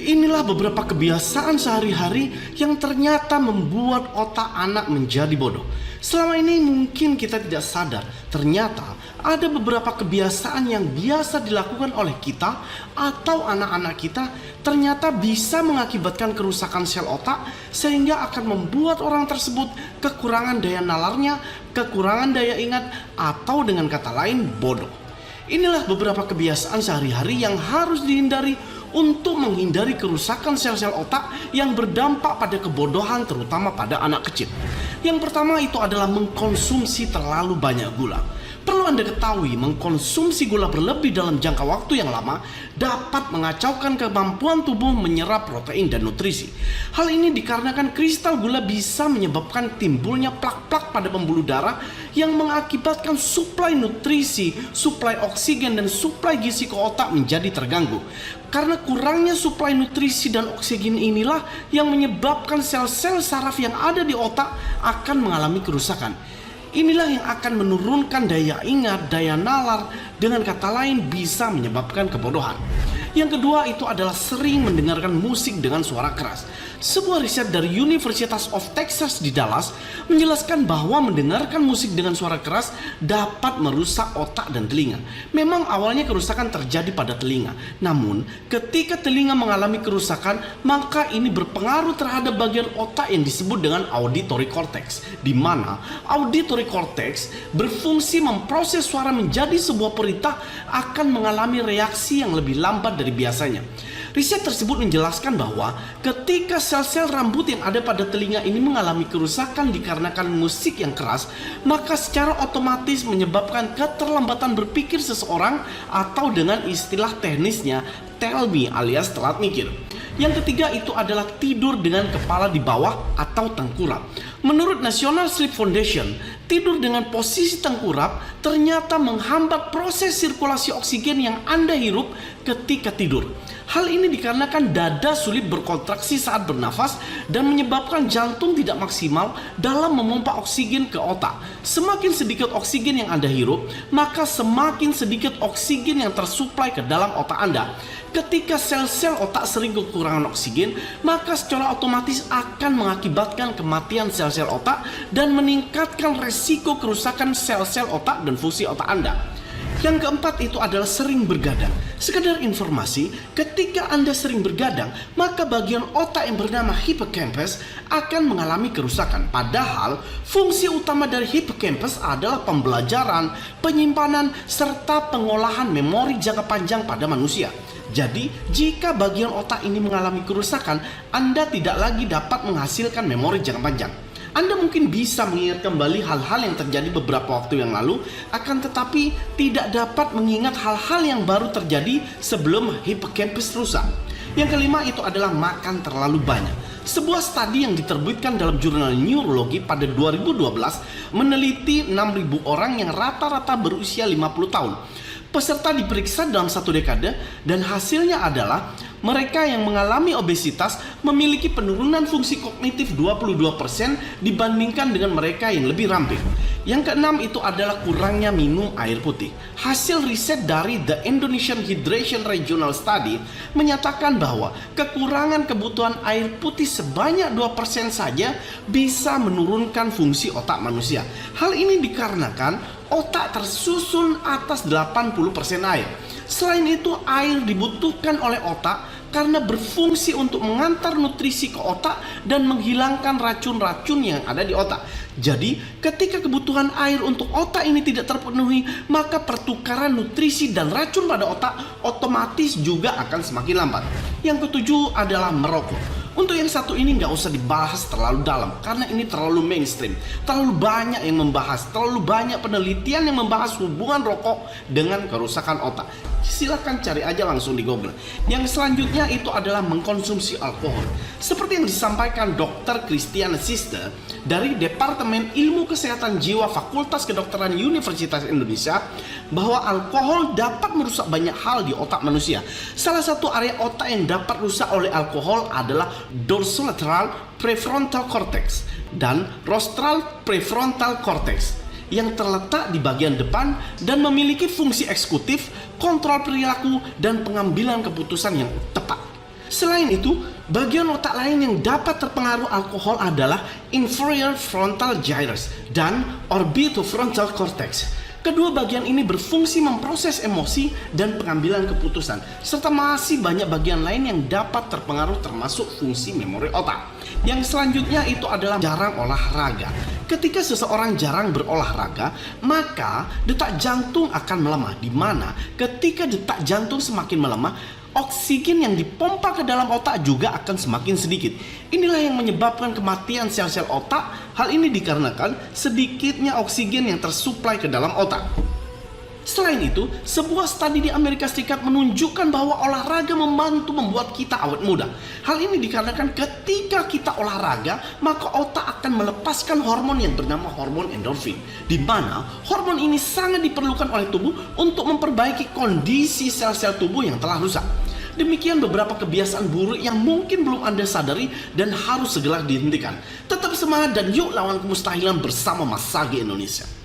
Inilah beberapa kebiasaan sehari-hari yang ternyata membuat otak anak menjadi bodoh. Selama ini mungkin kita tidak sadar, ternyata ada beberapa kebiasaan yang biasa dilakukan oleh kita atau anak-anak kita ternyata bisa mengakibatkan kerusakan sel otak sehingga akan membuat orang tersebut kekurangan daya nalarnya, kekurangan daya ingat, atau dengan kata lain bodoh. Inilah beberapa kebiasaan sehari-hari yang harus dihindari untuk menghindari kerusakan sel-sel otak yang berdampak pada kebodohan, terutama pada anak kecil. Yang pertama itu adalah mengkonsumsi terlalu banyak gula. Perlu Anda ketahui, mengkonsumsi gula berlebih dalam jangka waktu yang lama dapat mengacaukan kemampuan tubuh menyerap protein dan nutrisi. Hal ini dikarenakan kristal gula bisa menyebabkan timbulnya plak-plak pada pembuluh darah yang mengakibatkan suplai nutrisi, suplai oksigen, dan suplai gizi ke otak menjadi terganggu. Karena kurangnya suplai nutrisi dan oksigen inilah yang menyebabkan sel-sel saraf yang ada di otak akan mengalami kerusakan. Inilah yang akan menurunkan daya ingat, daya nalar, dengan kata lain bisa menyebabkan kebodohan. Yang kedua itu adalah sering mendengarkan musik dengan suara keras. Sebuah riset dari University of Texas di Dallas menjelaskan bahwa mendengarkan musik dengan suara keras dapat merusak otak dan telinga. Memang awalnya kerusakan terjadi pada telinga, namun ketika telinga mengalami kerusakan, maka ini berpengaruh terhadap bagian otak yang disebut dengan auditory cortex, di mana auditory cortex berfungsi memproses suara menjadi sebuah perintah akan mengalami reaksi yang lebih lambat dari biasanya. Riset tersebut menjelaskan bahwa ketika sel-sel rambut yang ada pada telinga ini mengalami kerusakan dikarenakan musik yang keras, maka secara otomatis menyebabkan keterlambatan berpikir seseorang, atau dengan istilah teknisnya tell me alias telat mikir. Yang ketiga itu adalah tidur dengan kepala di bawah atau tengkurap. Menurut National Sleep Foundation, tidur dengan posisi tengkurap ternyata menghambat proses sirkulasi oksigen yang Anda hirup ketika tidur. Hal ini dikarenakan dada sulit berkontraksi saat bernafas dan menyebabkan jantung tidak maksimal dalam memompa oksigen ke otak. Semakin sedikit oksigen yang Anda hirup, maka semakin sedikit oksigen yang tersuplai ke dalam otak Anda. Ketika sel-sel otak sering kekurangan oksigen, maka secara otomatis akan mengakibatkan kematian sel-sel otak dan meningkatkan resiko kerusakan sel-sel otak dan fungsi otak Anda. Yang keempat itu adalah sering bergadang. Sekedar informasi, ketika Anda sering bergadang, maka bagian otak yang bernama hippocampus akan mengalami kerusakan. Padahal fungsi utama dari hippocampus adalah pembelajaran, penyimpanan, serta pengolahan memori jangka panjang pada manusia. Jadi, jika bagian otak ini mengalami kerusakan, Anda tidak lagi dapat menghasilkan memori jangka panjang. Anda mungkin bisa mengingat kembali hal-hal yang terjadi beberapa waktu yang lalu, akan tetapi tidak dapat mengingat hal-hal yang baru terjadi sebelum hippocampus rusak. Yang kelima itu adalah makan terlalu banyak. Sebuah studi yang diterbitkan dalam jurnal neurologi pada 2012 meneliti 6.000 orang yang rata-rata berusia 50 tahun. Peserta diperiksa dalam 1 dekade dan hasilnya adalah mereka yang mengalami obesitas memiliki penurunan fungsi kognitif 22% dibandingkan dengan mereka yang lebih ramping. Yang keenam itu adalah kurangnya minum air putih. Hasil riset dari The Indonesian Hydration Regional Study menyatakan bahwa kekurangan kebutuhan air putih sebanyak 2% saja bisa menurunkan fungsi otak manusia. Hal ini dikarenakan otak tersusun atas 80% air. Selain itu, air dibutuhkan oleh otak karena berfungsi untuk mengantar nutrisi ke otak dan menghilangkan racun-racun yang ada di otak. Jadi, ketika kebutuhan air untuk otak ini tidak terpenuhi, maka pertukaran nutrisi dan racun pada otak otomatis juga akan semakin lambat. Yang ketujuh adalah merokok. Untuk yang satu ini nggak usah dibahas terlalu dalam karena ini terlalu mainstream, terlalu banyak yang membahas, terlalu banyak penelitian yang membahas hubungan rokok dengan kerusakan otak. Silahkan cari aja langsung di Google. Yang selanjutnya itu adalah mengkonsumsi alkohol. Seperti yang disampaikan Dr. Christian Sister dari Departemen Ilmu Kesehatan Jiwa Fakultas Kedokteran Universitas Indonesia, bahwa alkohol dapat merusak banyak hal di otak manusia. Salah satu area otak yang dapat rusak oleh alkohol adalah dorsolateral prefrontal cortex dan rostral prefrontal cortex yang terletak di bagian depan dan memiliki fungsi eksekutif, kontrol perilaku, dan pengambilan keputusan yang tepat. Selain itu, bagian otak lain yang dapat terpengaruh alkohol adalah inferior frontal gyrus dan orbitofrontal cortex. Kedua bagian ini berfungsi memproses emosi dan pengambilan keputusan, serta masih banyak bagian lain yang dapat terpengaruh termasuk fungsi memori otak. Yang selanjutnya itu adalah jarang olahraga. Ketika seseorang jarang berolahraga, maka detak jantung akan melemah, di mana ketika detak jantung semakin melemah, oksigen yang dipompa ke dalam otak juga akan semakin sedikit. Inilah yang menyebabkan kematian sel-sel otak. Hal ini dikarenakan sedikitnya oksigen yang tersuplai ke dalam otak. Selain itu, sebuah studi di Amerika Serikat menunjukkan bahwa olahraga membantu membuat kita awet muda. Hal ini dikarenakan ketika kita olahraga, maka otak akan melepaskan hormon yang bernama hormon endorfin, di mana hormon ini sangat diperlukan oleh tubuh untuk memperbaiki kondisi sel-sel tubuh yang telah rusak. Demikian beberapa kebiasaan buruk yang mungkin belum Anda sadari dan harus segera dihentikan. Tetap semangat dan yuk lawan kemustahilan bersama Mas Sagi Indonesia.